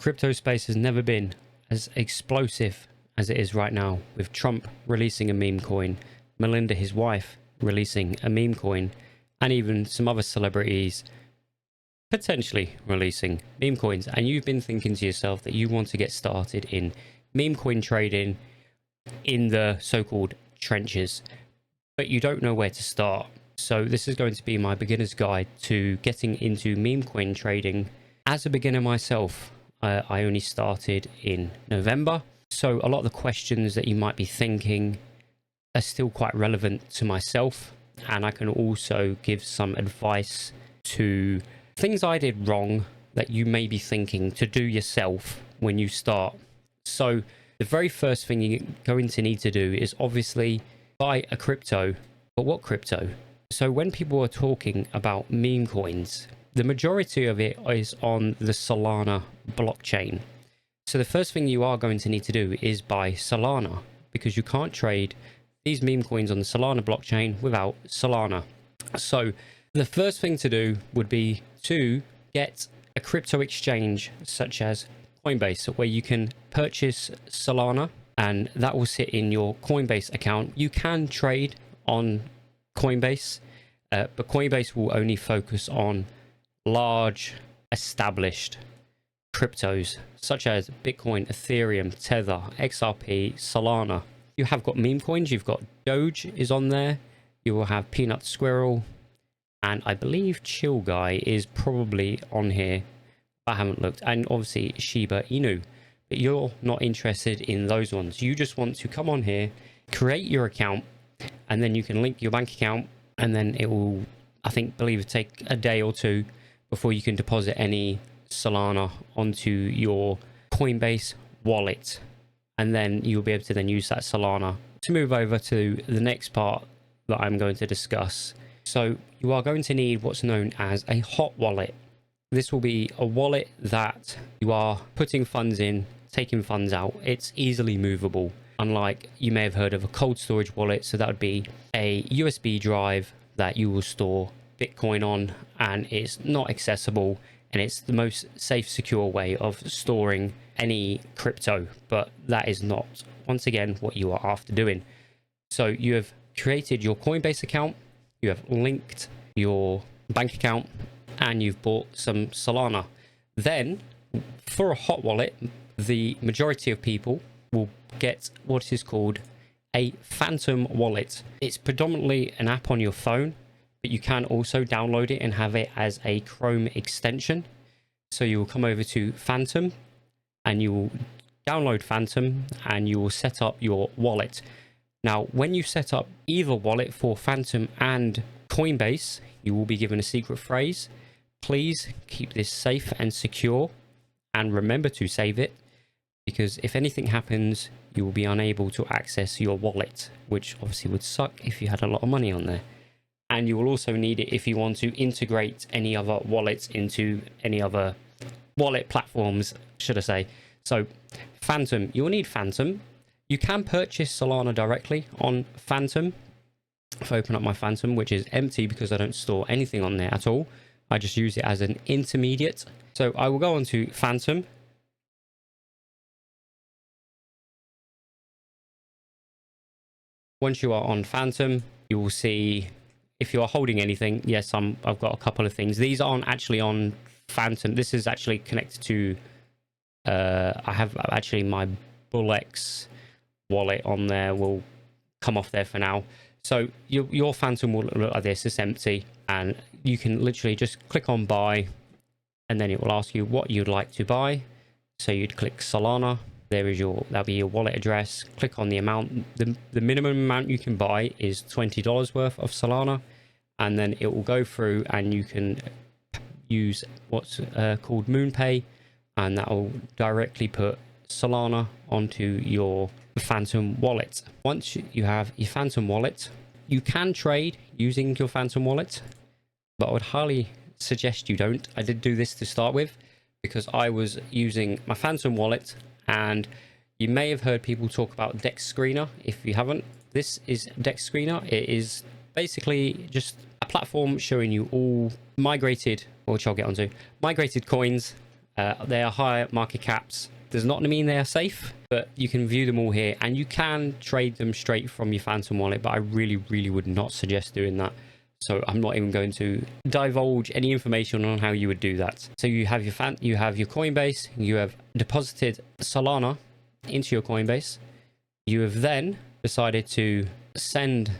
crypto space has never been as explosive as it is right now, with Trump releasing a meme coin, Melinda, his wife, releasing a meme coin, and even some other celebrities potentially releasing meme coins. And you've been thinking to yourself that you want to get started in meme coin trading in the so-called trenches, but you don't know where to start. So this is going to be my beginner's guide to getting into meme coin trading. As a beginner myself, I only started in November, so a lot of the questions that you might be thinking are still quite relevant to myself, and I can also give some advice to things I did wrong that you may be thinking to do yourself when you start. So the very first thing you're going to need to do is obviously buy a crypto. But what crypto? So when people are talking about meme coins, the majority of it is on the Solana blockchain. So the first thing you are going to need to do is buy Solana, because you can't trade these meme coins on the Solana blockchain without Solana. So the first thing to do would be to get a crypto exchange such as Coinbase, where you can purchase Solana and that will sit in your Coinbase account. You can trade on Coinbase, but Coinbase will only focus on large established cryptos such as Bitcoin, Ethereum, Tether, XRP, Solana. You have got meme coins, you've got Doge is on there, you will have Peanut Squirrel, and I believe Chill Guy is probably on here. I haven't looked, and obviously Shiba Inu, but you're not interested in those ones. You just want to come on here, create your account, and then you can link your bank account, and then it will, believe it take a day or two before you can deposit any Solana onto your Coinbase wallet, and then you'll be able to then use that Solana to move over to the next part that I'm going to discuss. So you are going to need what's known as a hot wallet. This will be a wallet that you are putting funds in, taking funds out. It's easily movable, unlike you may have heard of a cold storage wallet. So that would be a USB drive that you will store Bitcoin on, and it's not accessible, and it's the most safe, secure way of storing any crypto, but that is not, once again, what you are after doing. So you have created your Coinbase account, you have linked your bank account, and you've bought some Solana. Then for a hot wallet, the majority of people will get what is called a Phantom wallet. It's predominantly an app on your phone, but you can also download it and have it as a Chrome extension. So you will come over to Phantom and you will download Phantom and you will set up your wallet. Now, when you set up either wallet for Phantom and Coinbase, you will be given a secret phrase. Please keep this safe and secure, and remember to save it, because if anything happens, you will be unable to access your wallet, which obviously would suck if you had a lot of money on there. And you will also need it if you want to integrate any other wallets into any other wallet platforms, should I say. So Phantom, you will need Phantom. You can purchase Solana directly on Phantom. If I open up my Phantom, which is empty because I don't store anything on there at all, I just use it as an intermediate. So I will go on to Phantom. Once you are on Phantom, you will see if you are holding anything. Yes, I've got a couple of things. These aren't actually on Phantom. This is actually connected to I have actually my Bullex wallet on there. Will come off there for now. So your Phantom will look like this. It's empty, and you can literally just click on buy, and then it will ask you what you'd like to buy. So you'd click Solana. There is that'll be your wallet address. Click on the amount. The minimum amount you can buy is $20 worth of Solana, and then it will go through and you can use what's called MoonPay, and that will directly put Solana onto your Phantom wallet. Once you have your Phantom wallet, you can trade using your Phantom wallet, but I would highly suggest you don't. I did do this to start with because I was using my Phantom wallet, and you may have heard people talk about Dex Screener. If you haven't, this is Dex Screener. It is basically just a platform showing you all migrated, which I'll get onto, migrated coins They are higher market caps. Does not mean they are safe, but you can view them all here, and you can trade them straight from your Phantom wallet, but I really would not suggest doing that. So I'm not even going to divulge any information on how you would do that. So you have your Coinbase, you have deposited Solana into your Coinbase. You have then decided to send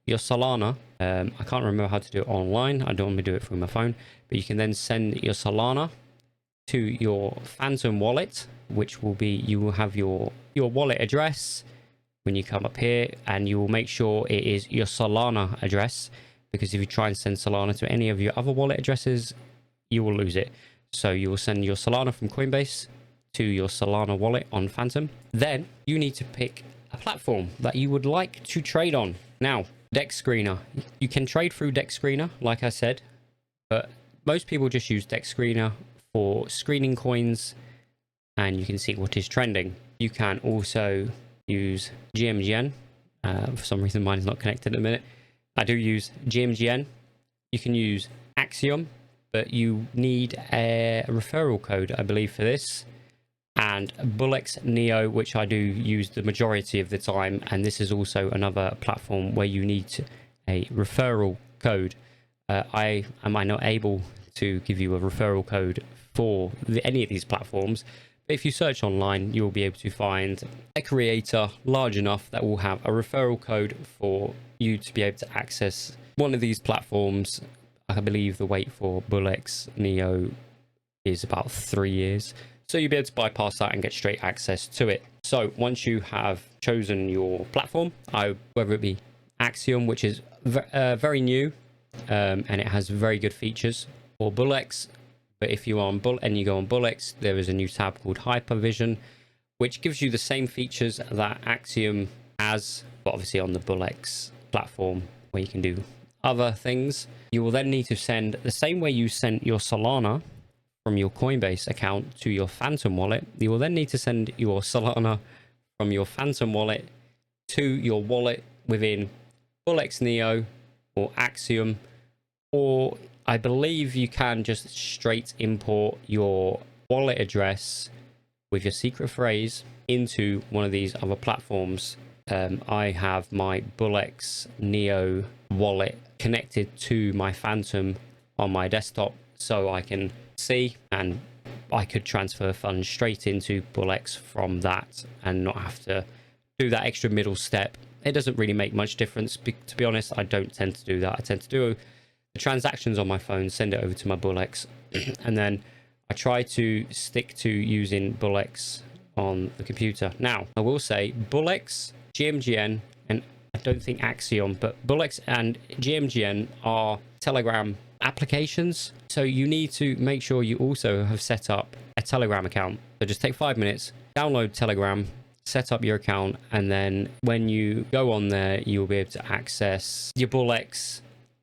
your Solana. I can't remember how to do it online. I don't want to do it through my phone, but you can then send your Solana to your Phantom wallet, which will be, you will have your wallet address when you come up here, and you will make sure it is your Solana address, because if you try and send Solana to any of your other wallet addresses, you will lose it. So you will send your Solana from Coinbase to your Solana wallet on Phantom. Then you need to pick a platform that you would like to trade on. Now, Dex Screener. You can trade through Dex Screener, like I said, but most people just use Dex Screener for screening coins, and you can see what is trending. You can also use GMGN. For some reason, mine is not connected at the minute. I do use GMGN. You can use Axiom, but you need a referral code, I believe, for this. And Bullex Neo, which I do use the majority of the time. And this is also another platform where you need a referral code. I am not able to give you a referral code for any of these platforms. But if you search online, you'll be able to find a creator large enough that will have a referral code for you to be able to access one of these platforms. I believe the wait for Bullex Neo is about 3 years. So you'll be able to bypass that and get straight access to it. So once you have chosen your platform, whether it be Axiom, which is very new, and it has very good features, or Bullex. But if you are on and you go on Bullex, there is a new tab called Hypervision, which gives you the same features that Axiom has, but obviously on the Bullex platform, where you can do other things. You will then need to send the same way you sent your Solana from your Coinbase account to your Phantom wallet. You will then need to send your Solana from your Phantom wallet to your wallet within Bullex Neo or Axiom, or I believe you can just straight import your wallet address with your secret phrase into one of these other platforms. I have my Bullex Neo wallet connected to my Phantom on my desktop, so I can see, and I could transfer funds straight into Bullex from that and not have to do that extra middle step. It doesn't really make much difference. To be honest, I don't tend to do that. I tend to do the transactions on my phone, send it over to my Bullex, and then I try to stick to using Bullex on the computer. Now, I will say Bullex, GMGN, and I don't think Axiom, but Bullex and GMGN are Telegram applications. So you need to make sure you also have set up a Telegram account. So just take 5 minutes, download Telegram, set up your account, and then when you go on there, you'll be able to access your Bullex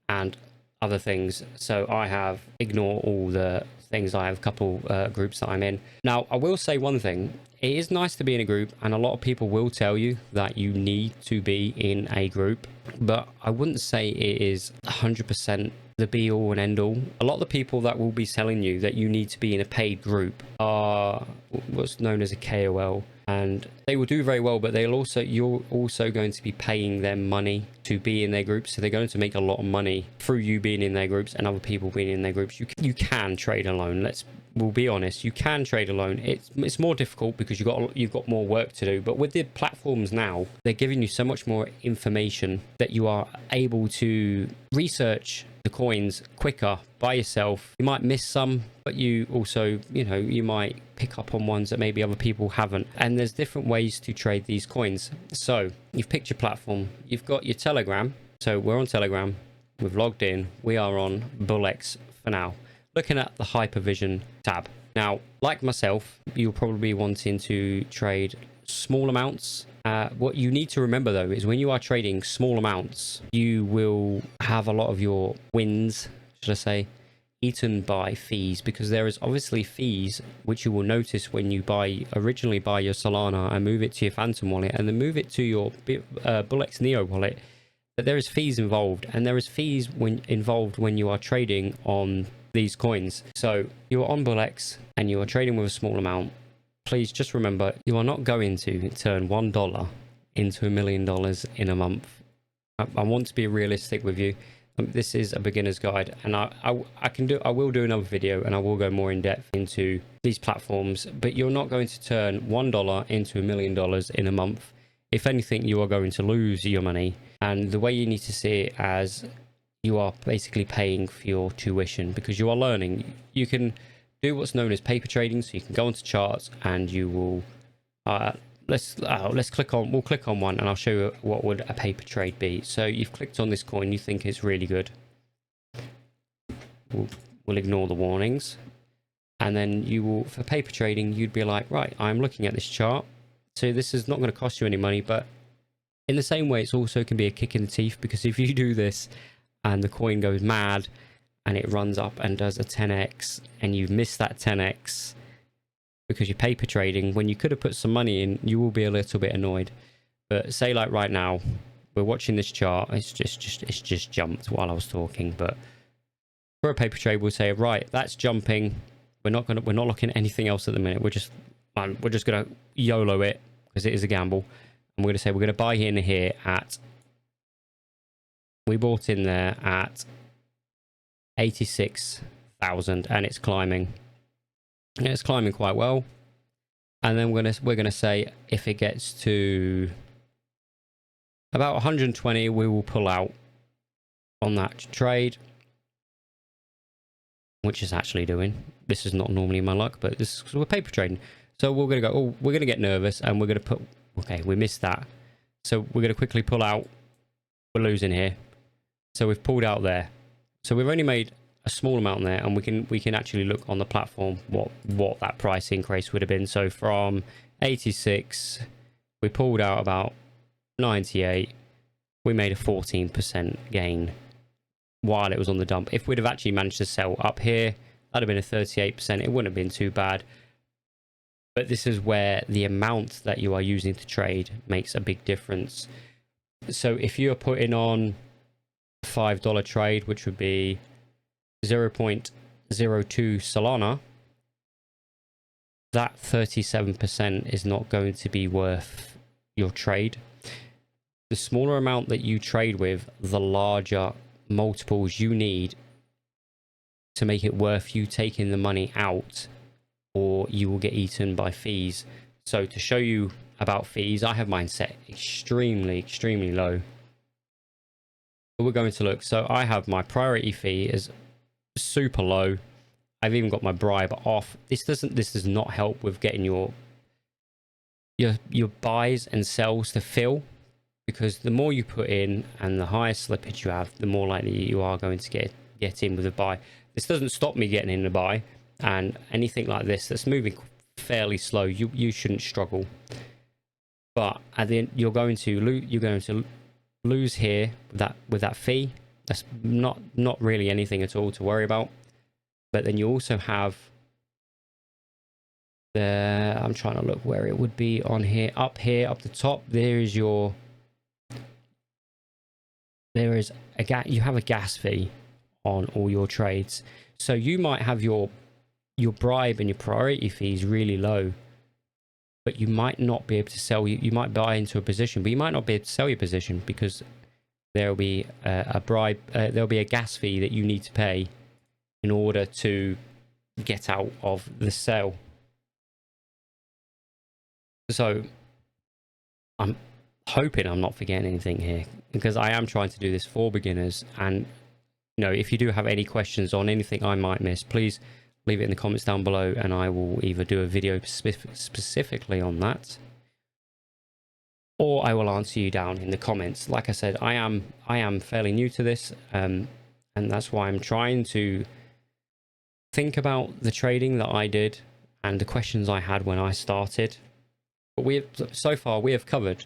and other things. So I have, ignore all the things, I have a couple groups that I'm in. Now, I will say one thing. It is nice to be in a group, and a lot of people will tell you that you need to be in a group, but I wouldn't say it is 100% the be all and end all. A lot of the people that will be telling you that you need to be in a paid group are what's known as a KOL, and they will do very well, but you're also going to be paying them money to be in their groups. So they're going to make a lot of money through you being in their groups and other people being in their groups. You can trade alone. We'll be honest, you can trade alone. It's more difficult because you've got more work to do. But with the platforms now, they're giving you so much more information that you are able to research the coins quicker by yourself. You might miss some, but you also, you might pick up on ones that maybe other people haven't. And there's different ways to trade these coins. So you've picked your platform, you've got your Telegram. So we're on Telegram, we've logged in, we are on Bullex for now. Looking at the Hypervision tab. Now, like myself, you'll probably be wanting to trade small amounts. What you need to remember though is when you are trading small amounts, you will have a lot of your wins, should I say, eaten by fees, because there is obviously fees which you will notice when you originally buy your Solana and move it to your Phantom wallet and then move it to your Bullex Neo wallet. But there is fees involved, and there is fees involved when you are trading on these coins. So you're on Bullex and you are trading with a small amount. Please just remember, you are not going to turn $1 into $1 million in a month. I want to be realistic with you. This is a beginner's guide, and I will do another video and I will go more in depth into these platforms, but you're not going to turn $1 into $1 million in a month. If anything, you are going to lose your money, and the way you need to see it as you are basically paying for your tuition, because you are learning. You can do what's known as paper trading, so you can go onto charts and you will we'll click on one and I'll show you what would a paper trade be. So you've clicked on this coin, you think it's really good. We'll ignore the warnings, and then you will, for paper trading, you'd be like, right, I'm looking at this chart, so this is not going to cost you any money, but in the same way, it's also can be a kick in the teeth, because if you do this and the coin goes mad and it runs up and does a 10x and you've missed that 10x because you're paper trading when you could have put some money in, you will be a little bit annoyed. But say like right now, we're watching this chart, it's just jumped while I was talking, but for a paper trade, we'll say, right, that's jumping. We're not looking at anything else at the minute. We're just gonna YOLO it, because it is a gamble. And we're gonna say we're gonna buy in here at, we bought in there at 86,000, and it's climbing. And it's climbing quite well. And then we're gonna say if it gets to about 120, we will pull out on that trade, which is actually doing. This is not normally my luck, but this is, we're paper trading. So we're gonna go, oh, we're gonna get nervous, and we're gonna put, okay, we missed that. So we're gonna quickly pull out. We're losing here. So we've pulled out there. So we've only made a small amount there, and we can actually look on the platform what that price increase would have been. So from 86, we pulled out about 98. We made a 14% gain while it was on the dump. If we'd have actually managed to sell up here, that'd have been a 38%. It wouldn't have been too bad. But this is where the amount that you are using to trade makes a big difference. So if you're putting on a $5 trade, which would be 0.02 Solana, that 37% is not going to be worth your trade. The smaller amount that you trade with, the larger multiples you need to make it worth you taking the money out, or you will get eaten by fees. So to show you about fees, I have mine set extremely low. But we're going to look. So I have my priority fee is super low. I've even got my bribe off. This does not help with getting your buys and sells to fill, because the more you put in and the higher slippage you have, the more likely you are going to get in with a buy. This doesn't stop me getting in a buy, and anything like this that's moving fairly slow, you shouldn't struggle. But at the end, you're going to lose here with that fee. That's not really anything at all to worry about. But then you also have the, I'm trying to look where it would be on here, up the top. You have a gas fee on all your trades. So you might have your bribe and your priority fees really low, but you might not be able to sell. You might buy into a position, but you might not be able to sell your position, because there'll be a bribe, there'll be a gas fee that you need to pay in order to get out of the sale. So I'm hoping I'm not forgetting anything here, because I am trying to do this for beginners. And you know, if you do have any questions on anything I might miss, please leave it in the comments down below, and I will either do a video specifically on that, or I will answer you down in the comments. Like I said, I am fairly new to this, and that's why I'm trying to think about the trading that I did and the questions I had when I started. But so far we have covered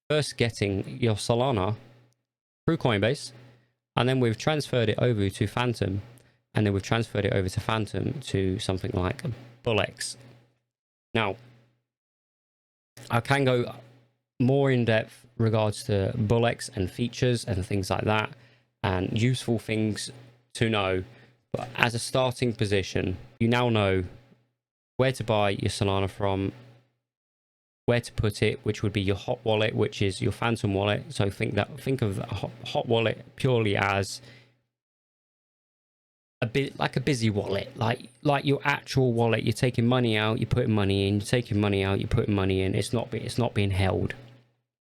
first getting your Solana through Coinbase, and then we've transferred it over to Phantom, and then we've transferred it over to Phantom to something like Bullex. Now, I can go more in depth regards to Bullex and features and things like that, and useful things to know. But as a starting position, you now know where to buy your Solana from, where to put it, which would be your hot wallet, which is your Phantom wallet. So think of a hot wallet purely as a bit like a busy wallet, like your actual wallet. You're taking money out, you're putting money in, you're taking money out, you're putting money in. It's not being held.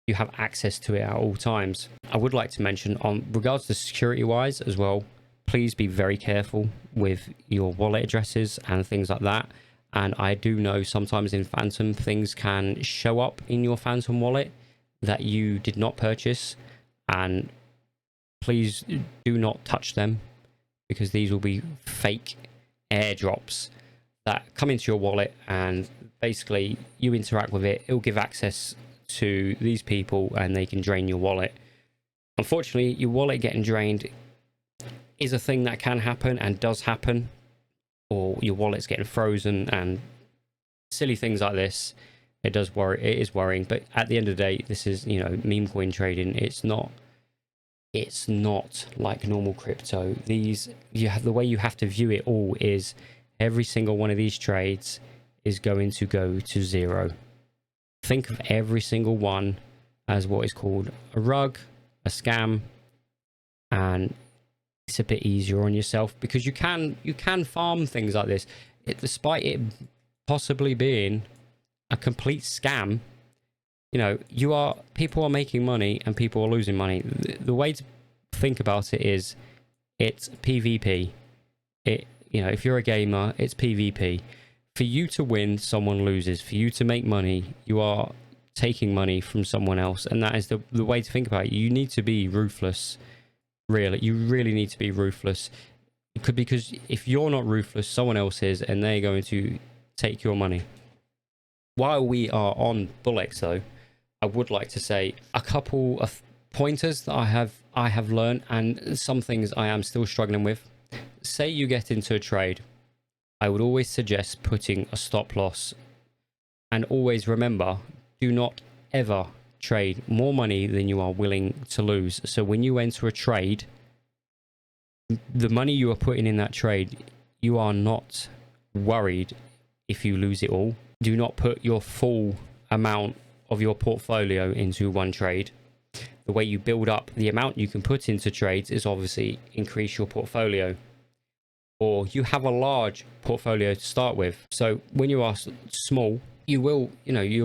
You have access to it at all times. I would like to mention, on regards to security wise as well, please be very careful with your wallet addresses and things like that. And I do know sometimes in Phantom, things can show up in your Phantom wallet that you did not purchase, and please do not touch them, because these will be fake airdrops that come into your wallet, and basically you interact with it. It'll give access to these people and they can drain your wallet. Unfortunately, your wallet getting drained is a thing that can happen and does happen, or your wallet's getting frozen and silly things like this. It is worrying, but at the end of the day, this is, you know, meme coin trading. It's not like normal crypto. The way you have to view it all is every single one of these trades is going to go to zero. Think of every single one as what is called a rug, a scam, and it's a bit easier on yourself, because you can farm things like this. Despite it possibly being a complete scam, you know, people are making money and people are losing money. The way to think about it is, it's PvP. You know, if you're a gamer, it's PvP. For you to win, someone loses. For you to make money, you are taking money from someone else, and that is the way to think about it. You need to be ruthless. Really, you really need to be ruthless, because if you're not ruthless, someone else is, and they're going to take your money. While we are on Bullex, though, I would like to say a couple of pointers that I have learned, and some things I am still struggling with. Say you get into a trade, I would always suggest putting a stop loss, and always remember, do not ever trade more money than you are willing to lose. So when you enter a trade, the money you are putting in that trade, you are not worried if you lose it all. Do not put your full amount of your portfolio into one trade. The way you build up the amount you can put into trades is obviously increase your portfolio, or you have a large portfolio to start with. So when you are small, you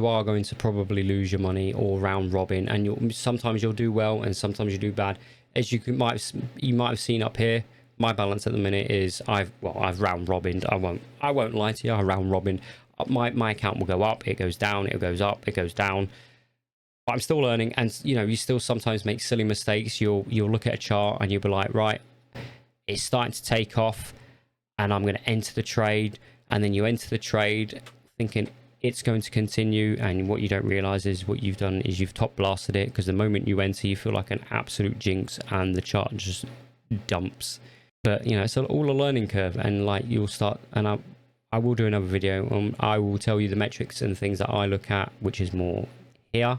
are going to probably lose your money or round robin, and sometimes you'll do well and sometimes you do bad. As you might have seen up here, my balance at the minute is I've round robined. I won't lie to you, I round robined. My account will go up, it goes down, it goes up, it goes down. But I'm still learning, and you know, you still sometimes make silly mistakes. You'll look at a chart and you'll be like, right, it's starting to take off, and I'm going to enter the trade. And then you enter the trade thinking it's going to continue, and what you don't realize is what you've done is you've top blasted it, because the moment you enter, you feel like an absolute jinx and the chart just dumps. But you know, it's all a learning curve, and like you'll start, and I will do another video. I will tell you the metrics and things that I look at, which is more here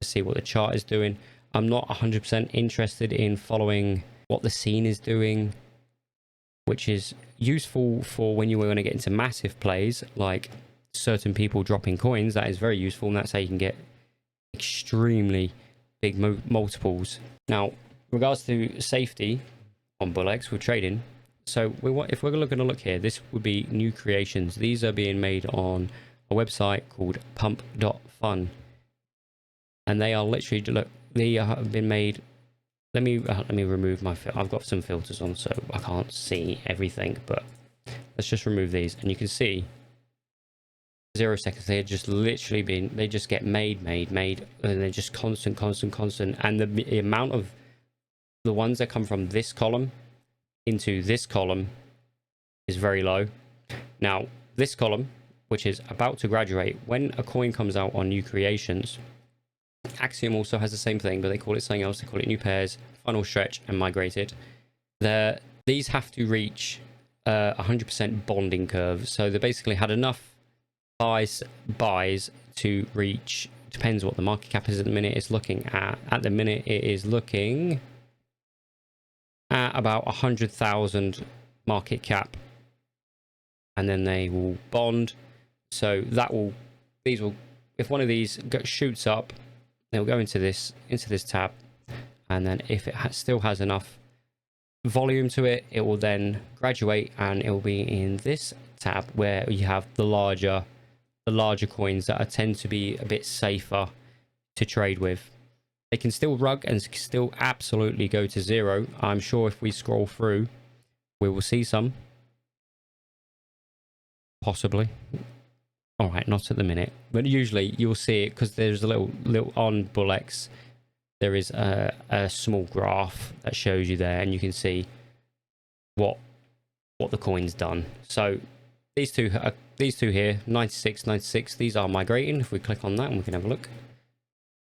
to see what the chart is doing. I'm not 100% interested in following what the scene is doing, which is useful for when you want to get into massive plays, like certain people dropping coins. That is very useful, and that's how you can get extremely big multiples. Now, regards to safety on Bullex with trading, so if we're going to look here, this would be new creations. These are being made on a website called pump.fun, and they are literally, look, they have been made. Let me remove my I've got some filters on, so I can't see everything, but let's just remove these, and you can see 0 seconds. They just literally they just get made, and they're just constant, and the amount of the ones that come from this column into this column is very low. Now, this column, which is about to graduate, when a coin comes out on new creations, Axiom also has the same thing, but they call it something else. They call it new pairs, final stretch, and migrated. These have to reach 100% bonding curve. So they basically had enough buys to reach, depends what the market cap is at the minute. It's looking at the minute, it is looking at about 100,000 market cap, and then they will bond. So that will, these will, if one of these shoots up, they'll go into this tab, and then if it still has enough volume to it, it will then graduate, and it will be in this tab where you have the larger coins that tend to be a bit safer to trade with. They can still rug and still absolutely go to zero. I'm sure if we scroll through, we will see some. Possibly. All right, not at the minute, but usually you'll see it because there's a little on BullX. There is a small graph that shows you there, and you can see what the coin's done. So these two here, 96, 96. These are migrating. If we click on that, and we can have a look,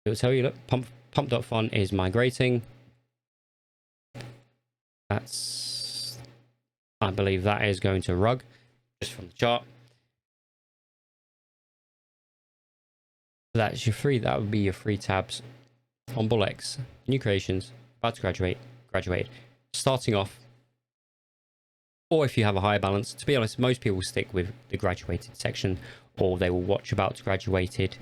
it will tell you, look, pump.fun is migrating. That's, I believe that is going to rug just from the chart. That's your free. That would be your free tabs on BullX. New creations, about to graduate, starting off. Or if you have a higher balance, to be honest, most people stick with the graduated section, or they will watch about to graduated.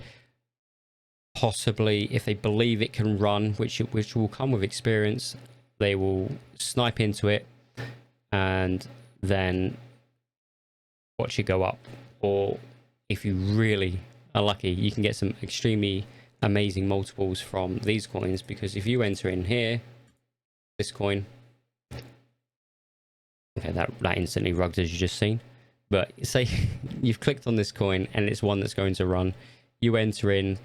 Possibly, if they believe it can run, which will come with experience, they will snipe into it and then watch it go up. Or if you really are lucky, you can get some extremely amazing multiples from these coins, because if you enter in here, this coin, okay, that instantly rugged, as you just seen. But say you've clicked on this coin and it's one that's going to run, you enter in,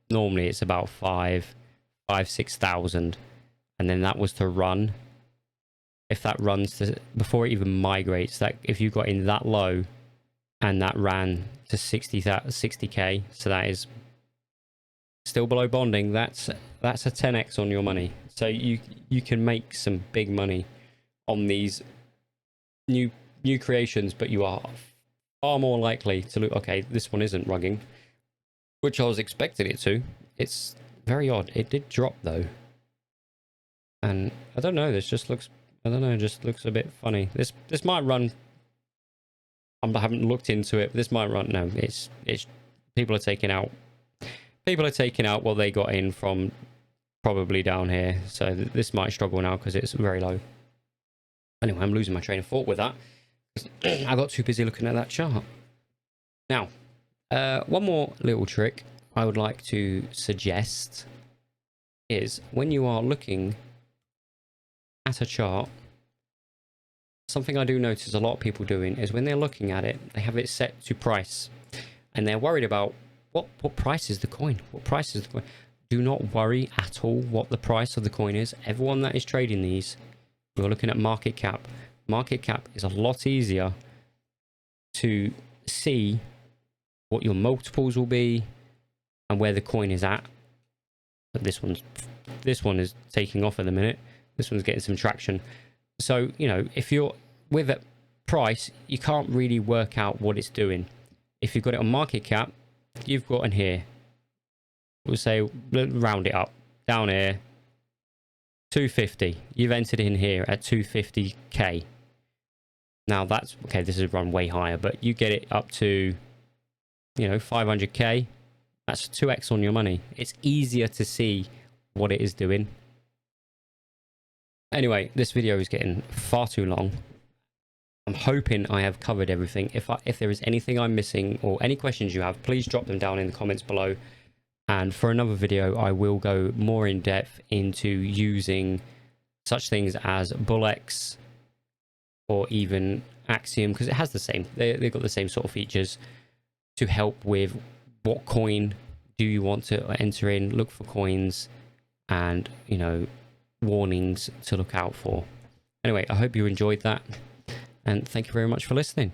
normally it's about 6,000, and then that was to run. If that runs to, before it even migrates, that if you got in that low and that ran to 60k, so that is still below bonding, that's a 10x on your money. So you can make some big money on these new creations, but you are far more likely to look, okay, this one isn't rugging, which I was expecting it to. It's very odd. It did drop though, and I don't know, this just looks, I don't know, just looks a bit funny. This might run, I haven't looked into it, but this might run. No, it's people are taking out what they got in from probably down here, so this might struggle now because it's very low. Anyway, I'm losing my train of thought with that. I got too busy looking at that chart. Now, one more little trick I would like to suggest is, when you are looking at a chart, something I do notice a lot of people doing is when they're looking at it, they have it set to price, and they're worried about what price is the coin? What price is the coin? Do not worry at all what the price of the coin is. Everyone that is trading these, you're looking at market cap. Market cap is a lot easier to see what your multiples will be and where the coin is at. But this one is taking off at the minute. This one's getting some traction. So, you know, if you're with a price, you can't really work out what it's doing. If you've got it on market cap, you've got in here, we'll say, round it up, down here, 250. You've entered in here at 250k. Now that's okay, this is run way higher, but you get it up to, you know, 500k. That's 2x on your money. It's easier to see what it is doing. Anyway, this video is getting far too long. I'm hoping I have covered everything. If there is anything I'm missing or any questions you have, please drop them down in the comments below. And for another video, I will go more in depth into using such things as BullX or even Axiom, because it has the same, they've got the same sort of features to help with what coin do you want to enter in, look for coins, and, you know, warnings to look out for. Anyway, I hope you enjoyed that, and thank you very much for listening.